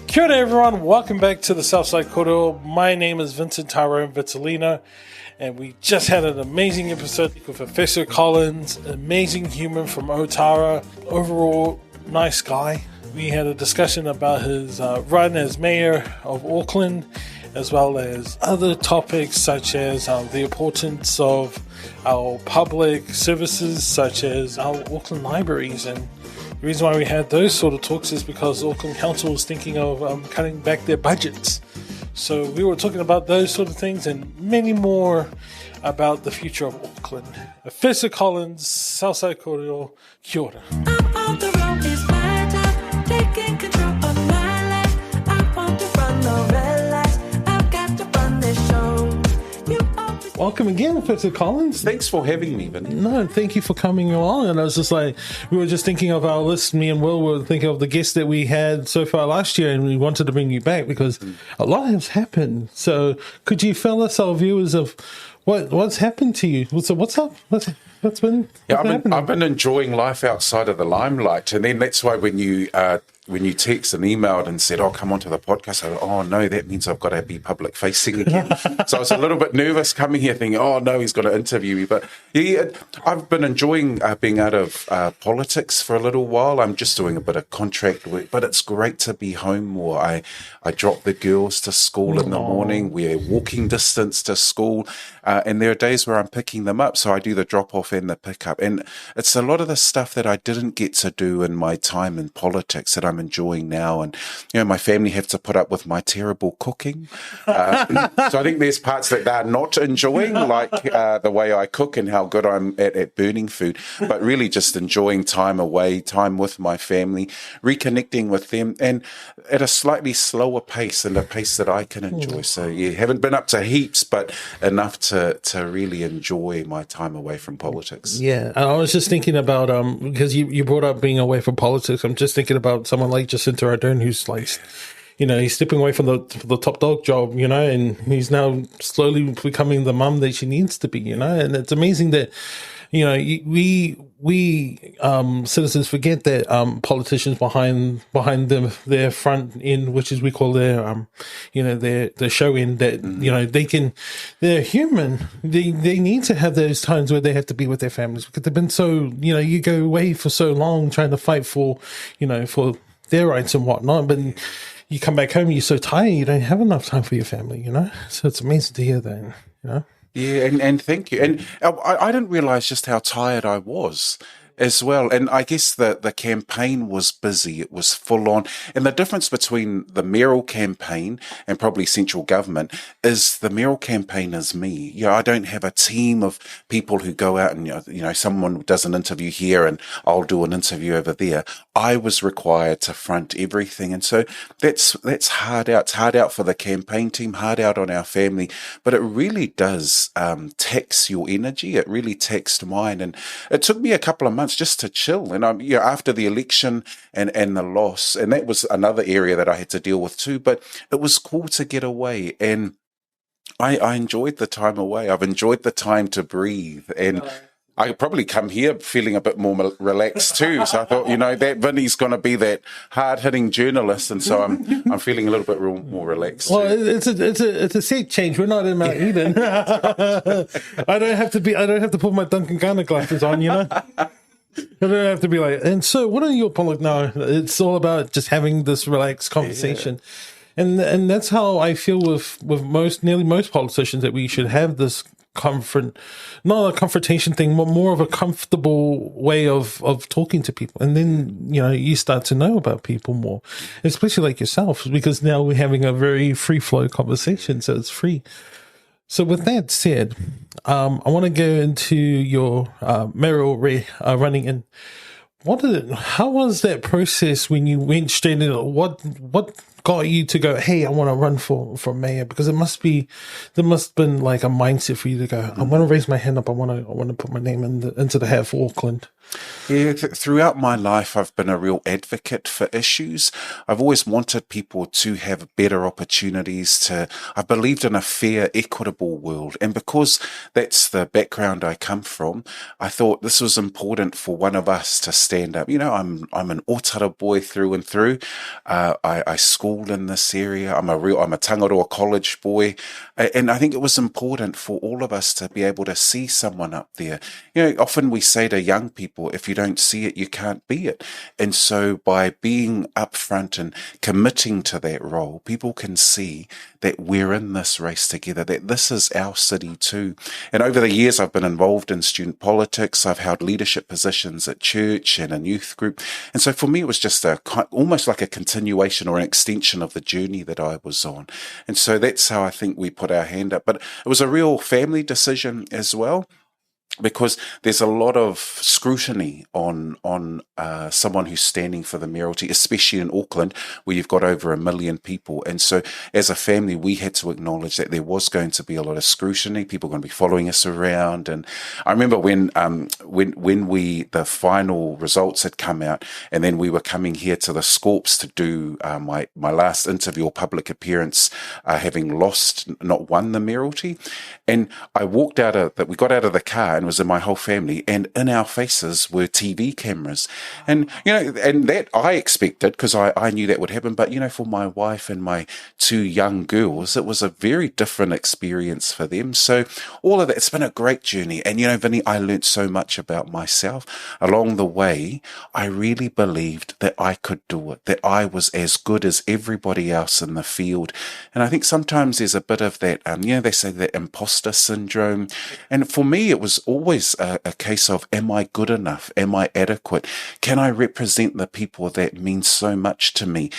Kia ora everyone, welcome back to the South Side Kōrero. My name is Vincent Tyrone Vitalina, and we just had an amazing episode with Efeso Collins, amazing human from Ōtara, overall nice guy. We had a discussion about his run as mayor of Auckland, as well as other topics such as the importance of our public services, such as our Auckland libraries. And the reason why we had those sort of talks is because Auckland Council was thinking of cutting back their budgets. So we were talking about those sort of things and many more about the future of Auckland. Efeso Collins, South Side Kōrero, kia ora. Welcome again, Efeso Collins. Thanks for having me, Vinnie. No, thank you for coming along. And I was just like, we were just thinking of our list, me and Will were thinking of the guests that we had so far last year, and we wanted to bring you back because a lot has happened. So could you fill us, our viewers, of what's happened to you? So what's up? What's been happening? I've been enjoying life outside of the limelight, and then that's why when you text and emailed and said, "Oh, come onto the podcast," I thought, "Oh no, that means I've got to be public facing again." So I was a little bit nervous coming here, thinking, "Oh no, he's got to interview me." But yeah, I've been enjoying being out of politics for a little while. I'm just doing a bit of contract work, but it's great to be home more. I drop the girls to school in the morning. We're walking distance to school, and there are days where I'm picking them up. So I do the drop off and the pick up, and it's a lot of the stuff that I didn't get to do in my time in politics that I'm enjoying now. And my family have to put up with my terrible cooking, so I think there's parts that they're not enjoying, like the way I cook and how good I'm at burning food, but really just enjoying time away, time with my family, reconnecting with them, and at a slightly slower pace and a pace that I can enjoy. So yeah, haven't been up to heaps, but enough to really enjoy my time away from politics. Yeah, I was just thinking about because you brought up being away from politics. I'm just thinking about someone like Jacinta Ardern, who's like, he's stepping away from the top dog job, and he's now slowly becoming the mum that she needs to be, and it's amazing that we citizens forget that politicians behind their front end, which is we call their their show end, that they're human. They need to have those times where they have to be with their families because they've been so you go away for so long trying to fight for for their rights and whatnot, but you come back home and you're so tired you don't have enough time for your family. So it's amazing to hear that. Yeah, and thank you. And I didn't realise just how tired I was as well. And I guess the campaign was busy. It was full on. And the difference between the mayoral campaign and probably central government is the mayoral campaign is me. I don't have a team of people who go out and, someone does an interview here and I'll do an interview over there. I was required to front everything. And so that's hard out. It's hard out for the campaign team, hard out on our family, but it really does tax your energy. It really taxed mine. And it took me a couple of months just to chill. And after the election and the loss, and that was another area that I had to deal with too, but it was cool to get away. And I enjoyed the time away. I've enjoyed the time to breathe. And I could probably come here feeling a bit more relaxed too. So I thought, that Vinnie's going to be that hard-hitting journalist, and so I'm feeling a little bit more relaxed. Well, it's a set change. We're not in Mount Eden. I don't have to put my Duncan Gunner glasses on. I don't have to be like. And so, what are your politics? No, it's all about just having this relaxed conversation. Yeah. And that's how I feel with nearly most politicians, that we should have this not a confrontation thing, but more of a comfortable way of talking to people. And then, you start to know about people more, especially like yourself, because now we're having a very free flow conversation. So it's free. So with that said, I want to go into your mayoral running. And how was that process when you went straight in? What got you to go, hey, I want to run for mayor? Because there must have been like a mindset for you to go, I want to raise my hand up. I want to put my name into the hat for Auckland. Yeah, throughout my life, I've been a real advocate for issues. I've always wanted people to have better opportunities I believed in a fair, equitable world. And because that's the background I come from, I thought this was important for one of us to stand up. I'm an Ōtara boy through and through. I scored school in this area. I'm a Tangaroa college boy. And I think it was important for all of us to be able to see someone up there. Often we say to young people, if you don't see it, you can't be it. And so by being upfront and committing to that role, people can see that we're in this race together, that this is our city too. And over the years, I've been involved in student politics. I've held leadership positions at church and a youth group. And so for me, it was just almost like a continuation or an extension of the journey that I was on. And so that's how I think we put our hand up. But it was a real family decision as well, because there's a lot of scrutiny on someone who's standing for the mayoralty, especially in Auckland, where you've got over 1 million people. And so as a family, we had to acknowledge that there was going to be a lot of scrutiny. People were going to be following us around. And I remember when the final results had come out, and then we were coming here to the Scorps to do my last interview or public appearance, having not won the mayoralty. And we got out of the car, and it was in my whole family, and in our faces were TV cameras. And, and that I expected, because I knew that would happen. But, for my wife and my 2 young girls, it was a very different experience for them. So all of that, it's been a great journey. And, Vinnie, I learned so much about myself along the way. I really believed that I could do it, that I was as good as everybody else in the field. And I think sometimes there's a bit of that, they say that imposter syndrome. And for me, it was always a case of, am I good enough? Am I adequate? Can I represent the people that mean so much to me?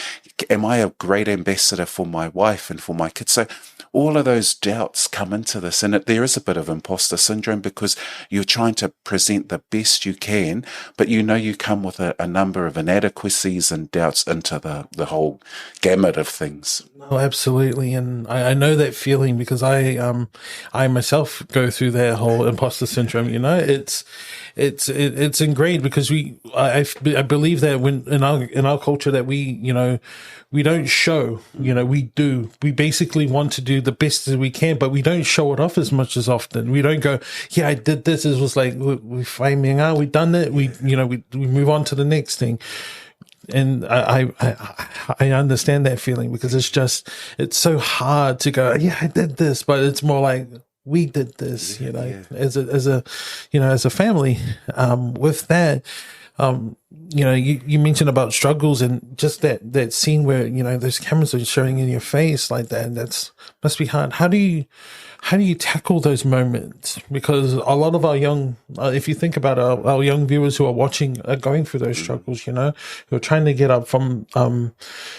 Am I a great ambassador for my wife and for my kids? So all of those doubts come into this, and there is a bit of imposter syndrome, because you're trying to present the best you can, but you come with a number of inadequacies and doubts into the whole gamut of things. Oh, absolutely. And I know that feeling, because I myself go through that whole imposter syndrome. It's ingrained, because I believe that when in our culture that we don't show, we basically want to do the best as we can, but we don't show it off as much as often. We don't go, yeah, I did this. It was like, we're framing out, we've done it. We move on to the next thing. And I understand that feeling, because it's so hard to go, yeah, I did this, but it's more like, we did this, as a family. With that, you mentioned about struggles, and just that scene where, those cameras are showing in your face like that. Must be hard. How do you tackle those moments? Because a lot of our young, if you think about our young viewers who are watching, are going through those struggles, who are trying to get up from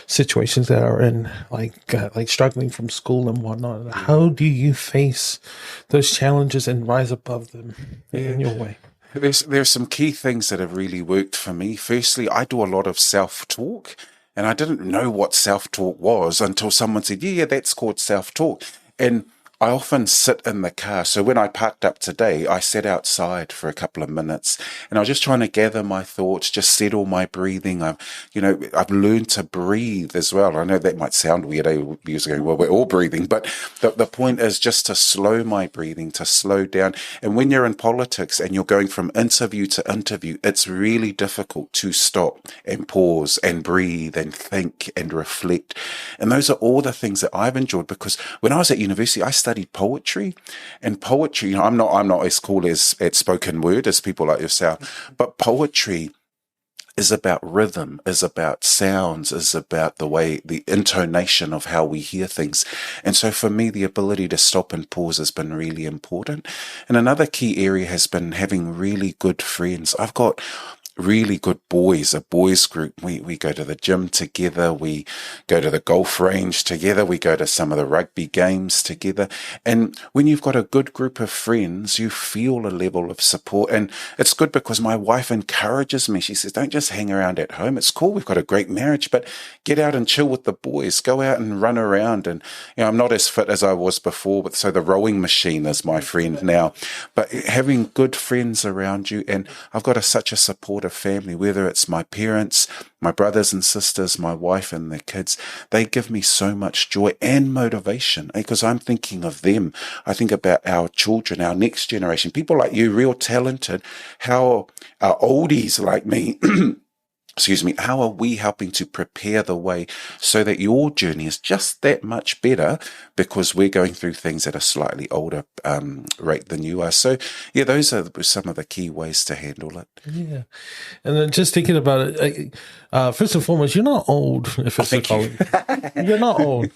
situations that are in, like struggling from school and whatnot. How do you face those challenges and rise above them in your way? There's some key things that have really worked for me. Firstly, I do a lot of self-talk, and I didn't know what self-talk was until someone said, yeah, that's called self-talk. And I often sit in the car. So when I parked up today, I sat outside for a couple of minutes, and I was just trying to gather my thoughts, just settle my breathing. I've learned to breathe as well. I know that might sound weird. Years ago, well, we're all breathing, but the point is just to slow my breathing, to slow down. And when you're in politics and you're going from interview to interview, it's really difficult to stop and pause and breathe and think and reflect. And those are all the things that I've enjoyed, because when I was at university, I studied poetry, and poetry, I'm not as cool at spoken word as people like yourself, but poetry is about rhythm, is about sounds, is about the intonation of how we hear things. And so for me, the ability to stop and pause has been really important. And another key area has been having really good friends. I've got really good boys, a boys group. We go to the gym together, we go to the golf range together, we go to some of the rugby games together. And when you've got a good group of friends, you feel a level of support. And it's good because my wife encourages me. She says, don't just hang around at home. It's cool, we've got a great marriage, but get out and chill with the boys, go out and run around. And I'm not as fit as I was before, but so the rowing machine is my friend now. But having good friends around you, and I've got such a supportive family, whether it's my parents, my brothers and sisters, my wife and their kids, they give me so much joy and motivation, because I'm thinking of them. I think about our children, our next generation, people like you, real talented, how our oldies like me how are we helping to prepare the way so that your journey is just that much better because we're going through things at a slightly older rate than you are? So, yeah, those are some of the key ways to handle it. Yeah. And then just thinking about it, first and foremost, you're not old, Efeso Collins. You're not old.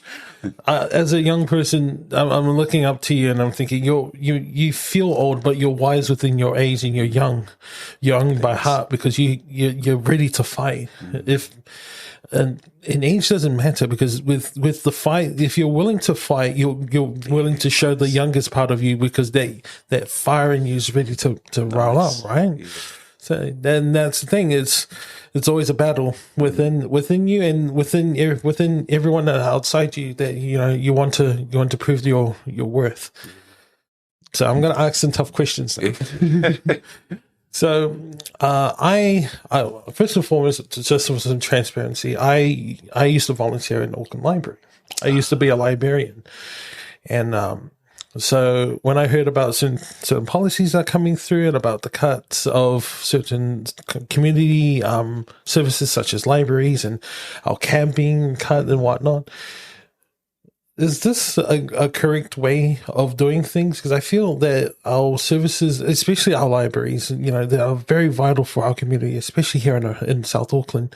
As a young person, I'm looking up to you and I'm thinking you feel old, but you're wise within your age and you're young by heart because you're ready to fight. And age doesn't matter because with the fight, if you're willing to fight, you're willing to show the youngest part of you because that fire in you is ready to roll up, right? Yeah. So then that's the thing. It's always a battle within you and within everyone outside you that you want to prove your worth. So I'm going to ask some tough questions now. So I first and foremost, just for some transparency, I used to volunteer in Auckland Library. I used to be a librarian, and so when I heard about certain policies that are coming through and about the cuts of certain community services such as libraries and our camping cut and whatnot, is this a correct way of doing things? Because I feel that our services, especially our libraries, they are very vital for our community, especially here in South Auckland.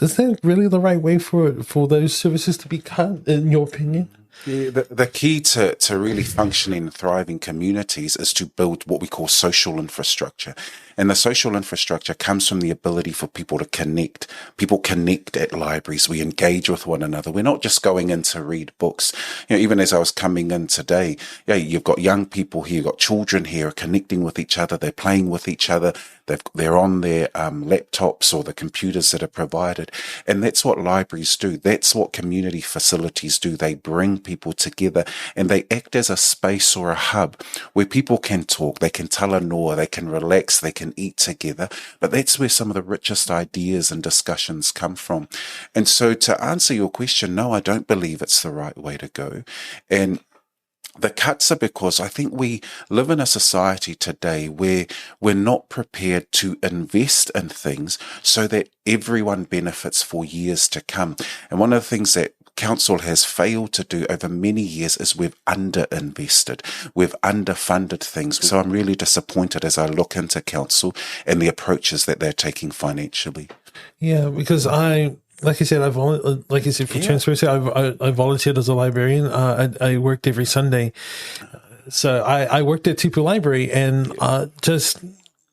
Is that really the right way for those services to be cut, in your opinion? Yeah, the key to really functioning and thriving communities is to build what we call social infrastructure. And the social infrastructure comes from the ability for people to connect. People connect at libraries. We engage with one another. We're not just going in to read books. Even as I was coming in today, you've got young people here, you've got children here connecting with each other. They're playing with each other. They're on their laptops or the computers that are provided. And that's what libraries do. That's what community facilities do. They bring people together and they act as a space or a hub where people can talk, they can tell a noa, they can relax, they can eat together. But that's where some of the richest ideas and discussions come from. And so to answer your question, no, I don't believe it's the right way to go. And the cuts are because I think we live in a society today where we're not prepared to invest in things so that everyone benefits for years to come. And one of the things that Council has failed to do over many years is we've underinvested. We've underfunded things. So I'm really disappointed as I look into Council and the approaches that they're taking financially. Yeah, because like I said, for transparency, I volunteered as a librarian. I worked every Sunday. So I worked at Tipu Library and just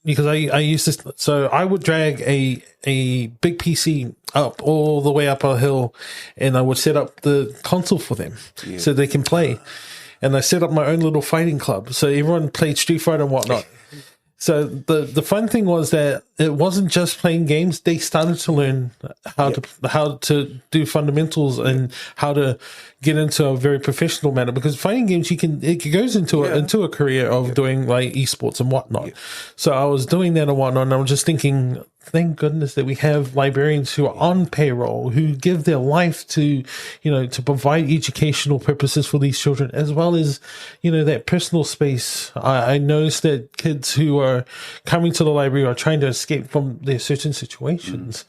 because I used to, so I would drag a big PC up all the way up a hill and I would set up the console for them so they can play. And I set up my own little fighting club. So everyone played Street Fighter and whatnot. So the fun thing was that it wasn't just playing games. They started to learn how to do fundamentals and how to get into a very professional manner. Because fighting games, it goes into a career of doing like esports and whatnot. Yeah. So I was doing that and whatnot, and I was just thinking, thank goodness that we have librarians who are on payroll, who give their life to provide educational purposes for these children, as well as, that personal space. I noticed that kids who are coming to the library are trying to escape from their certain situations,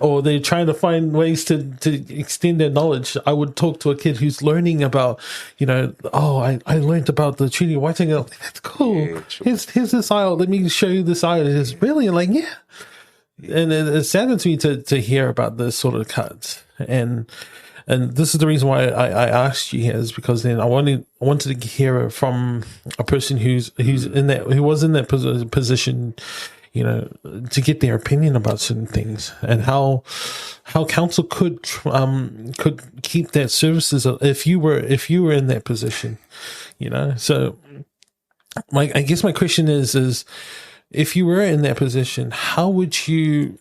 or they're trying to find ways to extend their knowledge. I would talk to a kid who's learning about, I learned about the Treaty of Waitangi. That's cool. Yeah, sure. Here's this aisle. Let me show you this aisle. It's really like, yeah. And it saddens me to hear about this sort of cuts. And this is the reason why I asked you here, is because then I wanted to hear from a person who was in that position, to get their opinion about certain things and how council could keep that services if you were in that position, So I guess my question is if you were in that position, how would you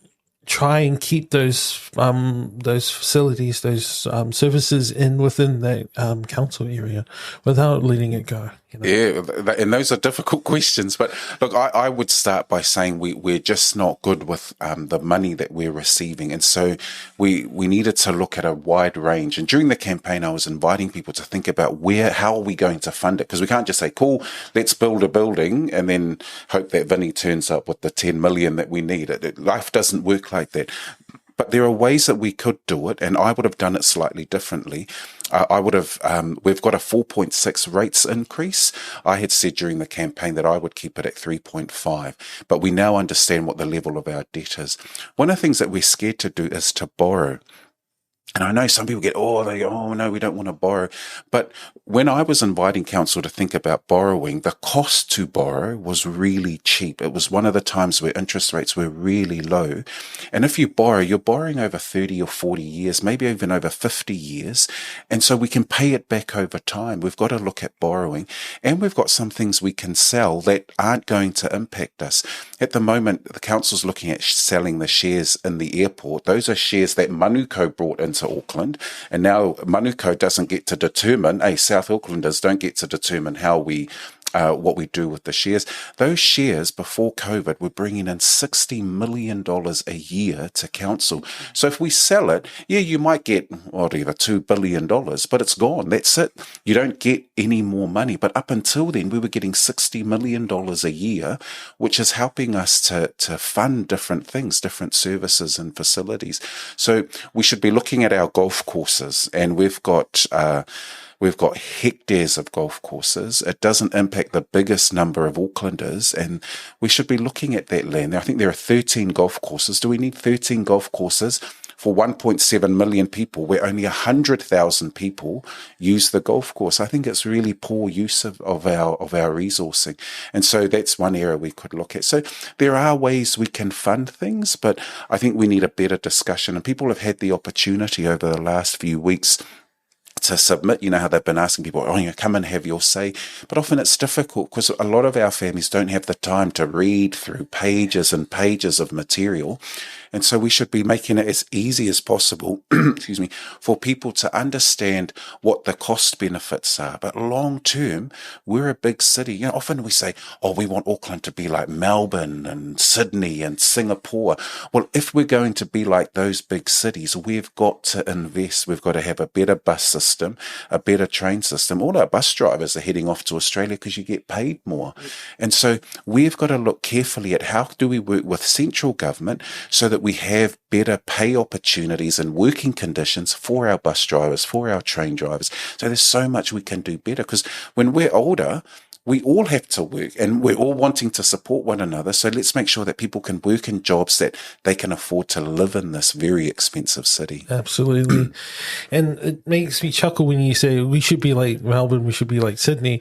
try and keep those facilities, those services within that council area without letting it go? Yeah, and those are difficult questions. But look, I would start by saying we're just not good with the money that we're receiving. And so we needed to look at a wide range. And during the campaign, I was inviting people to think about how are we going to fund it? Because we can't just say, cool, let's build a building and then hope that Vinnie turns up with the 10 million that we need. Life doesn't work like that. But there are ways that we could do it, and I would have done it slightly differently. I would have, we've got a 4.6 rates increase. I had said during the campaign that I would keep it at 3.5, but we now understand what the level of our debt is. One of the things that we're scared to do is to borrow. And I know some people they go, oh no, we don't want to borrow. But when I was inviting council to think about borrowing, the cost to borrow was really cheap. It was one of the times where interest rates were really low. And if you borrow, you're borrowing over 30 or 40 years, maybe even over 50 years. And so we can pay it back over time. We've got to look at borrowing, and we've got some things we can sell that aren't going to impact us. At the moment, the council's looking at selling the shares in the airport. Those are shares that Manukau brought into Auckland, and now Manukau doesn't get to determine, South Aucklanders don't get to determine how we what we do with the shares. Those shares before COVID were bringing in $60 million a year to council. So if we sell it, you might get whatever, $2 billion, but it's gone. That's it. You don't get any more money. But up until then, we were getting $60 million a year, which is helping us to fund different things, different services and facilities. So we should be looking at our golf courses, and we've got hectares of golf courses. It doesn't impact the biggest number of Aucklanders, and we should be looking at that land. I think there are 13 golf courses. Do we need 13 golf courses for 1.7 million people, where only 100,000 people use the golf course? I think it's really poor use of our resourcing. And so that's one area we could look at. So there are ways we can fund things, but I think we need a better discussion. And people have had the opportunity over the last few weeks to submit. You know how they've been asking people, come and have your say. But often it's difficult because a lot of our families don't have the time to read through pages and pages of material. And so we should be making it as easy as possible, for people to understand what the cost benefits are. But long term, we're a big city. Often we say, we want Auckland to be like Melbourne and Sydney and Singapore. Well, if we're going to be like those big cities, we've got to invest. We've got to have a better bus system, a better train system. All our bus drivers are heading off to Australia because you get paid more. And so we've got to look carefully at how do we work with central government so that we have better pay opportunities and working conditions for our bus drivers, for our train drivers. So there's so much we can do better, because when we're older, we all have to work and we're all wanting to support one another. So let's make sure that people can work in jobs that they can afford to live in this very expensive city. Absolutely. And it makes me chuckle when you say we should be like Melbourne, we should be like Sydney.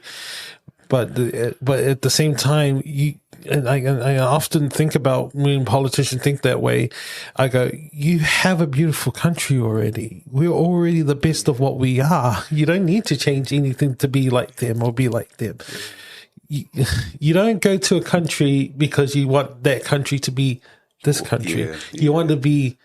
But at the same time, I often think about when politicians think that way. I go, you have a beautiful country already. We're already the best of what we are. You don't need to change anything to be like them or be like them. You don't go to a country because you want that country to be this country. Yeah. You want to be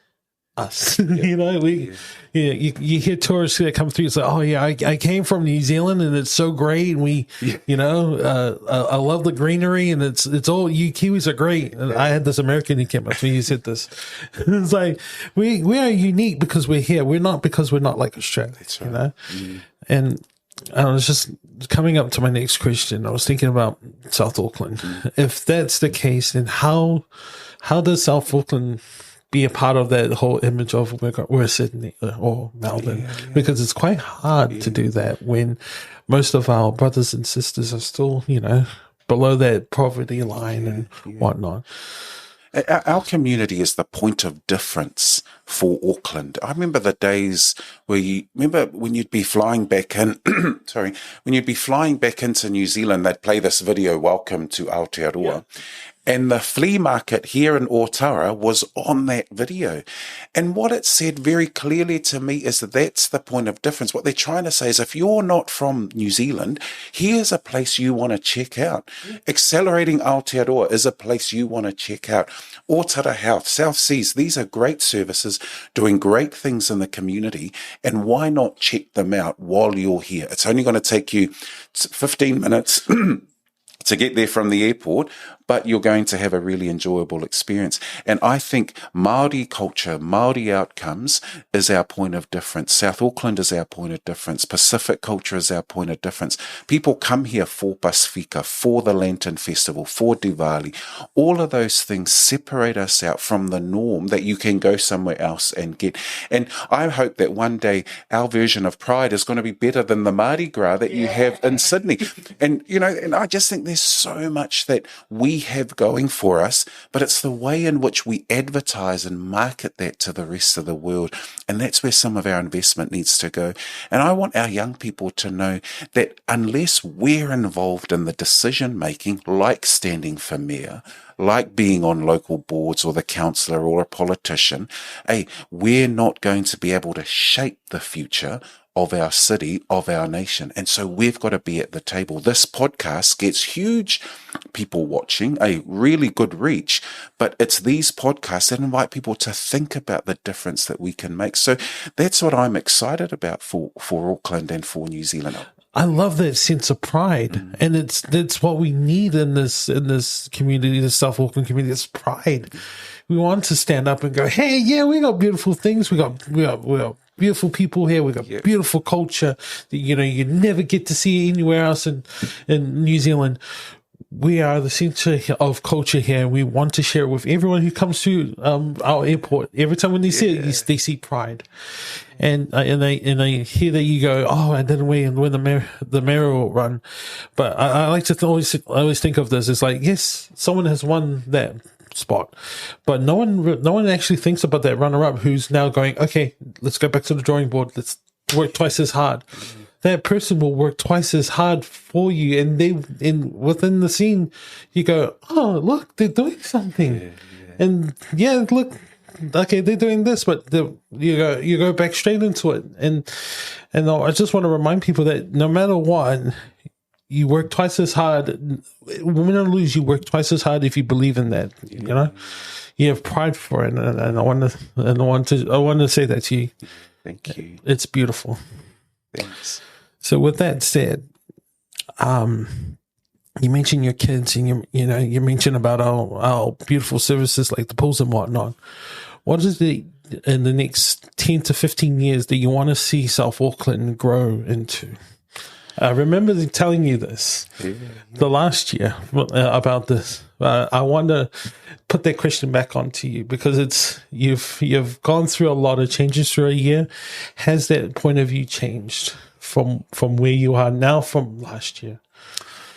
us. You hear tourists that come through. It's like, I came from New Zealand and it's so great. And I love the greenery, and it's all you Kiwis are great. And I had this American who came up to me. He said this. It's like we are unique because we're here. We're not because we're not like Australia. That's right. And I was just coming up to my next question. I was thinking about South Auckland. If that's the case, then how does South Auckland be a part of that whole image of we're Sydney or Melbourne? Because it's quite hard to do that when most of our brothers and sisters are still, below that poverty line and whatnot. Our community is the point of difference for Auckland. I remember the days where when you'd be flying back in, when you'd be flying back into New Zealand, they'd play this video, Welcome to Aotearoa. Yeah. And the flea market here in Ōtara was on that video. And what it said very clearly to me is that that's the point of difference. What they're trying to say is if you're not from New Zealand, here's a place you want to check out. Accelerating Aotearoa is a place you want to check out. Ōtara Health, South Seas, these are great services doing great things in the community. And why not check them out while you're here? It's only going to take you 15 minutes to get there from the airport, but you're going to have a really enjoyable experience. And I think Māori culture, Māori outcomes is our point of difference. South Auckland is our point of difference. Pacific culture is our point of difference. People come here for Pasifika, for the Lantern Festival, for Diwali. All of those things separate us out from the norm that you can go somewhere else and get. And I hope that one day our version of Pride is going to be better than the Mardi Gras that you have in Sydney. And, and I just think there's so much that we have going for us, but it's the way in which we advertise and market that to the rest of the world. And that's where some of our investment needs to go. And I want our young people to know that unless we're involved in the decision making, like standing for mayor, like being on local boards or the councillor or a politician, we're not going to be able to shape the future of our city, of our nation. And so we've got to be at the table. This podcast gets huge people watching, a really good reach, but it's these podcasts that invite people to think about the difference that we can make. So that's what I'm excited about for Auckland and for New Zealand. I love that sense of pride, and that's what we need in this community, the South Auckland community. It's pride. We want to stand up and go, "Hey, yeah, we got beautiful things. We got beautiful people here. We got beautiful culture that you never get to see anywhere else in New Zealand." We are the center of culture here. We want to share it with everyone who comes to our airport. Every time when they see it, they see pride, and they hear that you go, "Oh, I didn't win the mayoral run," but I like to always think of this as like, yes, someone has won that spot, but no one actually thinks about that runner-up who's now going, "Okay, let's go back to the drawing board. Let's work twice as hard." That person will work twice as hard for you, and within the scene, you go, "Oh, look, they're doing something," and look, okay, they're doing this, but you go back straight into it, and I just want to remind people that no matter what, you work twice as hard. Win or lose, you work twice as hard if you believe in that. You have pride for it, and I want to say that to you. Thank you. It's beautiful. Thanks. So with that said, you mentioned your kids, and you mentioned about our beautiful services like the pools and whatnot. What is it in the next 10 to 15 years that you want to see South Auckland grow into? I remember telling you this the last year about this. I want to put that question back onto you because you've gone through a lot of changes through a year. Has that point of view changed from where you are now from last year?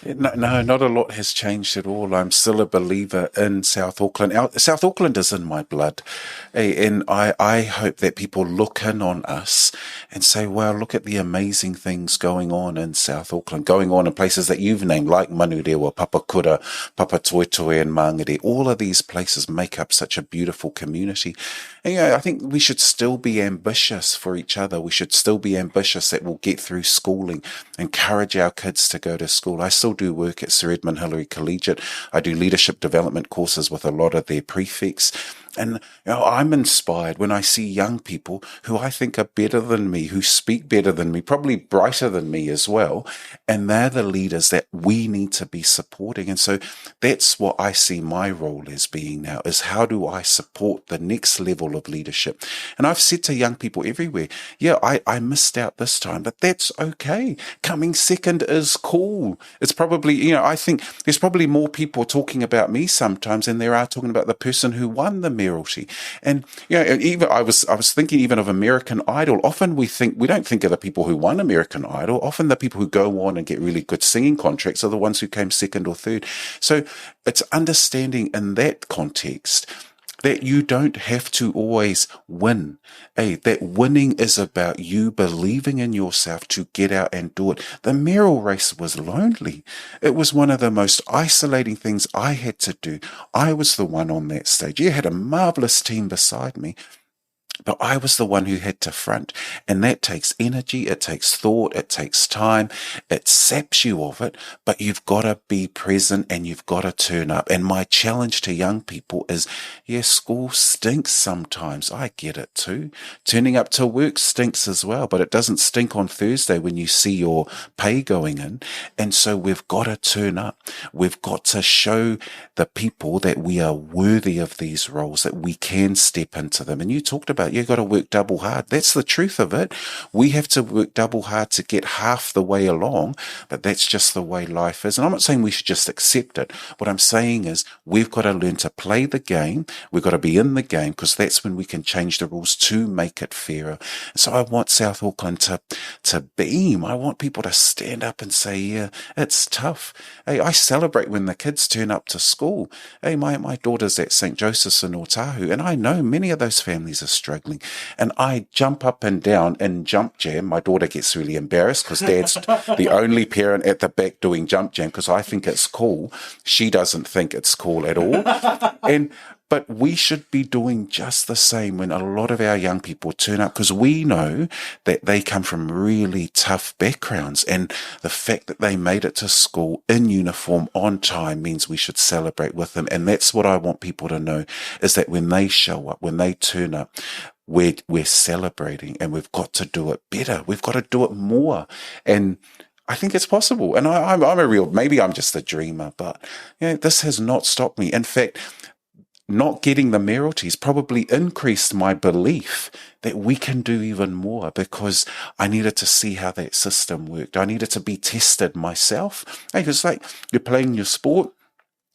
No, not a lot has changed at all. I'm still a believer in South Auckland. South Auckland is in my blood. And I hope that people look in on us and say, wow, look at the amazing things going on in South Auckland, going on in places that you've named, like Manurewa, Papakura, Papatoetoe and Mangere. All of these places make up such a beautiful community. And I think we should still be ambitious for each other. We should still be ambitious that we'll get through schooling, encourage our kids to go to school. I still do work at Sir Edmund Hillary Collegiate. I do leadership development courses with a lot of their prefects. And I'm inspired when I see young people who I think are better than me, who speak better than me, probably brighter than me as well. And they're the leaders that we need to be supporting. And so that's what I see my role as being now, is how do I support the next level of leadership? And I've said to young people everywhere, I missed out this time, but that's okay. Coming second is cool. It's probably, I think there's probably more people talking about me sometimes than there are talking about the person who won the mayoralty. And even I was thinking even of American Idol. Often we don't think of the people who won American Idol. Often the people who go on and get really good singing contracts are the ones who came second or third. So it's understanding in that context that you don't have to always win. That winning is about you believing in yourself to get out and do it. The mayoral race was lonely. It was one of the most isolating things I had to do. I was the one on that stage. You had a marvelous team beside me, but I was the one who had to front. And that takes energy, it takes thought, it takes time, it saps you of it, but you've got to be present and you've got to turn up. And my challenge to young people is, yes, school stinks sometimes. I get it too. Turning up to work stinks as well, but it doesn't stink on Thursday when you see your pay going in. And so we've got to turn up. We've got to show the people that we are worthy of these roles, that we can step into them. And you talked about you've got to work double hard. That's the truth of it. We have to work double hard to get half the way along, but that's just the way life is. And I'm not saying we should just accept it. What I'm saying is we've got to learn to play the game. We've got to be in the game, because that's when we can change the rules to make it fairer. So I want South Auckland to beam. I want people to stand up and say, yeah, it's tough. Hey, I celebrate when the kids turn up to school. Hey, my daughter's at St. Joseph's in Ōtara, and I know many of those families are struggling. And I jump up and down in jump jam. My daughter gets really embarrassed because Dad's the only parent at the back doing jump jam, because I think it's cool. She doesn't think it's cool at all. But we should be doing just the same when a lot of our young people turn up, because we know that they come from really tough backgrounds, and the fact that they made it to school in uniform on time means we should celebrate with them. And that's what I want people to know, is that when they show up, when they turn up, we're celebrating, and we've got to do it better. We've got to do it more. And I think it's possible. And maybe I'm just a dreamer, but this has not stopped me. In fact, not getting the mayoralties probably increased my belief that we can do even more, because I needed to see how that system worked. I needed to be tested myself. It's like you're playing your sport.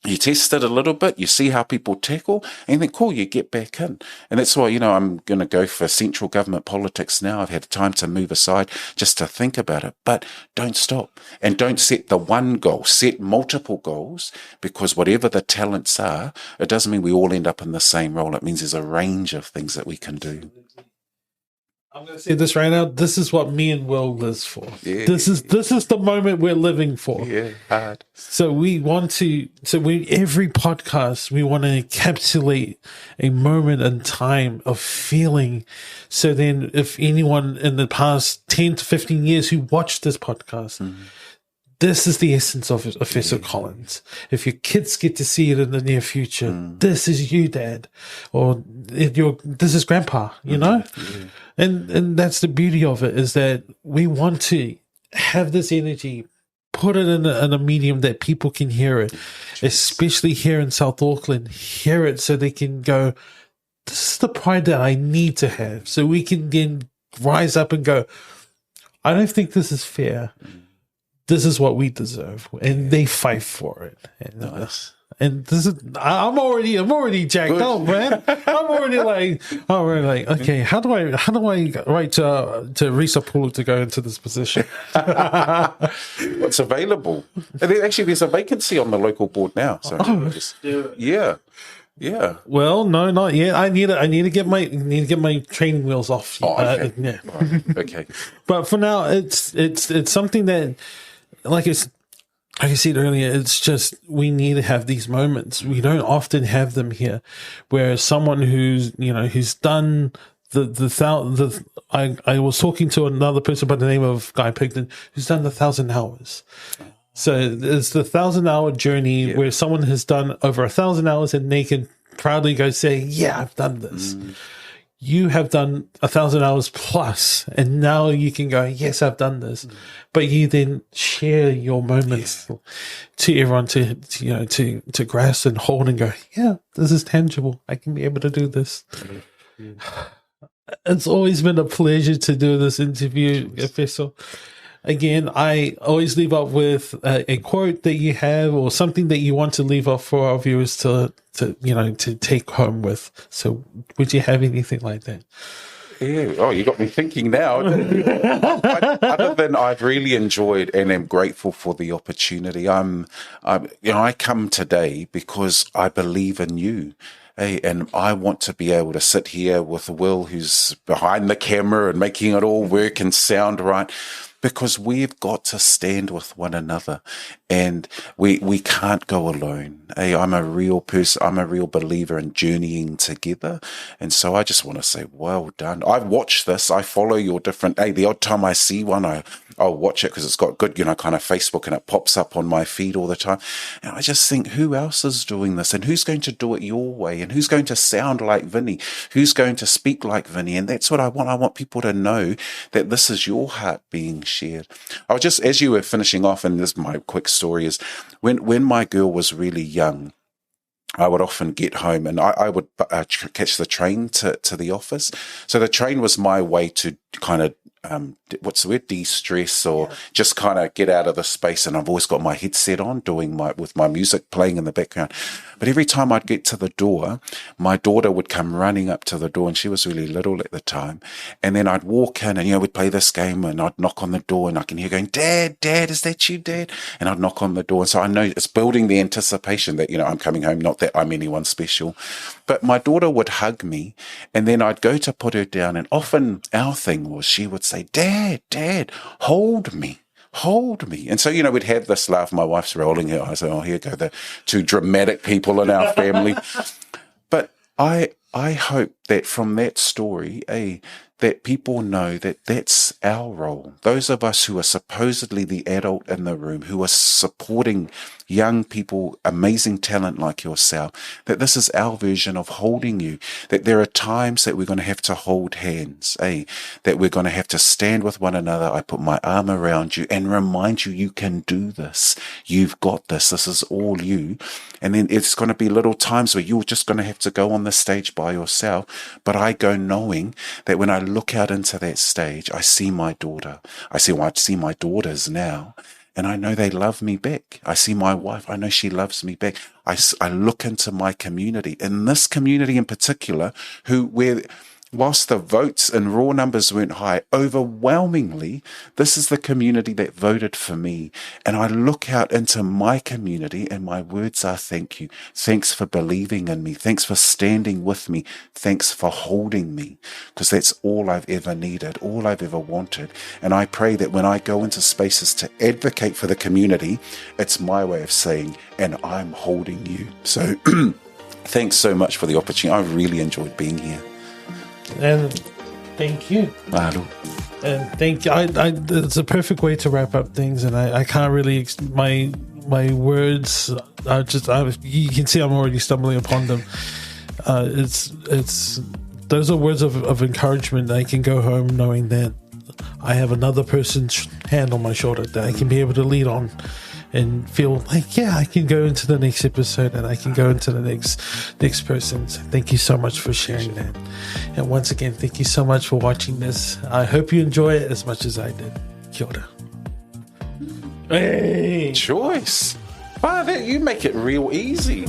You test it a little bit, you see how people tackle, and you think, cool, you get back in. And that's why, I'm going to go for central government politics now. I've had time to move aside just to think about it. But don't stop. And don't set the one goal. Set multiple goals, because whatever the talents are, it doesn't mean we all end up in the same role. It means there's a range of things that we can do. I'm going to say this right now. This is what me and Will lives for. Yeah. This is the moment we're living for. Yeah, hard. So every podcast, we want to encapsulate a moment in time of feeling. So then if anyone in the past 10 to 15 years who watched this podcast, this is the essence of Efeso Collins. If your kids get to see it in the near future, this is you, Dad, or this is Grandpa, Yeah. And that's the beauty of it, is that we want to have this energy, put it in a medium that people can hear it, especially here in South Auckland, hear it so they can go, this is the pride that I need to have. So we can then rise up and go, I don't think this is fair. This is what we deserve, and they fight for it. And this is, I'm already jacked up, man. I'm already like, okay, how do I write to Risa Pulu to go into this position? What's available? And there's a vacancy on the local board now. So yeah. Well, no, not yet. I need to get my training wheels off. Oh, okay. Yeah. Right. Okay. But for now, it's something that, like I said earlier, it's just we need to have these moments. We don't often have them here, where someone who's done I was talking to another person by the name of Guy Pigden who's done the 1,000 hours. So it's the 1,000-hour journey where someone has done over 1,000 hours, and they can proudly go say, "Yeah, I've done this." You have done 1,000 hours plus, and now you can go, yes, I've done this. But you then share your moments to everyone to grasp and hold and go, yeah, this is tangible. I can be able to do this. It's always been a pleasure to do this interview, Efeso. Again, I always leave off with a quote that you have, or something that you want to leave off for our viewers to take home with. So would you have anything like that? Yeah. Oh, you got me thinking now. Other than I've really enjoyed and am grateful for the opportunity. I come today because I believe in you. Hey, and I want to be able to sit here with Will, who's behind the camera and making it all work and sound right. because we've got to stand with one another, and we can't go alone. Hey, I'm a real person. I'm a real believer in journeying together. And so I just want to say, well done. I've watched this. I follow your different, the odd time I see one, I'll watch it because it's got good, kind of Facebook, and it pops up on my feed all the time. And I just think, who else is doing this, and who's going to do it your way, and who's going to sound like Vinnie, who's going to speak like Vinnie? And that's what I want. I want people to know that this is your heart being shared. I was just, as you were finishing off, and this is my quick story, is when my girl was really young, I would often get home and I would catch the train to the office. So the train was my way to kind of, what's the word, de-stress, or just kind of get out of the space. And I've always got my headset on, with my music playing in the background. But every time I'd get to the door, my daughter would come running up to the door, and she was really little at the time. And then I'd walk in, and, we'd play this game, and I'd knock on the door, and I can hear going, Dad, is that you, Dad? And I'd knock on the door. And so I know it's building the anticipation that, I'm coming home, not that I'm anyone special. But my daughter would hug me, and then I'd go to put her down. And often our thing was, she would say, Dad, hold me. And so, we'd have this laugh. My wife's rolling her eyes. Oh, here go the two dramatic people in our family. But I hope that from that story, that people know that that's our role. Those of us who are supposedly the adult in the room, who are supporting young people, amazing talent like yourself, that this is our version of holding you, that there are times that we're going to have to hold hands, that we're going to have to stand with one another. I put my arm around you and remind you, you can do this. You've got this. This is all you. And then it's going to be little times where you're just going to have to go on the stage by yourself. But I go knowing that when I look out into that stage, I see my daughter. I see my daughters now. And I know they love me back. I see my wife. I know she loves me back. I look into my community, in this community in particular, where whilst the votes and raw numbers weren't high, overwhelmingly, this is the community that voted for me. And I look out into my community, and my words are thank you. Thanks for believing in me. Thanks for standing with me. Thanks for holding me, because that's all I've ever needed, all I've ever wanted. And I pray that when I go into spaces to advocate for the community, it's my way of saying, and I'm holding you. So thanks so much for the opportunity. I really enjoyed being here. And thank you. Mahalo. And thank you. It's a perfect way to wrap up things, and I can't really. My words are just. You can see I'm already stumbling upon them. It's those are words of encouragement. I can go home knowing that I have another person's hand on my shoulder that I can be able to lean on, and feel like, I can go into the next episode, and I can go into the next person. So thank you so much for sharing that. And once again, thank you so much for watching this. I hope you enjoy it as much as I did. Kia ora. Hey! Choice. Wow, you make it real easy.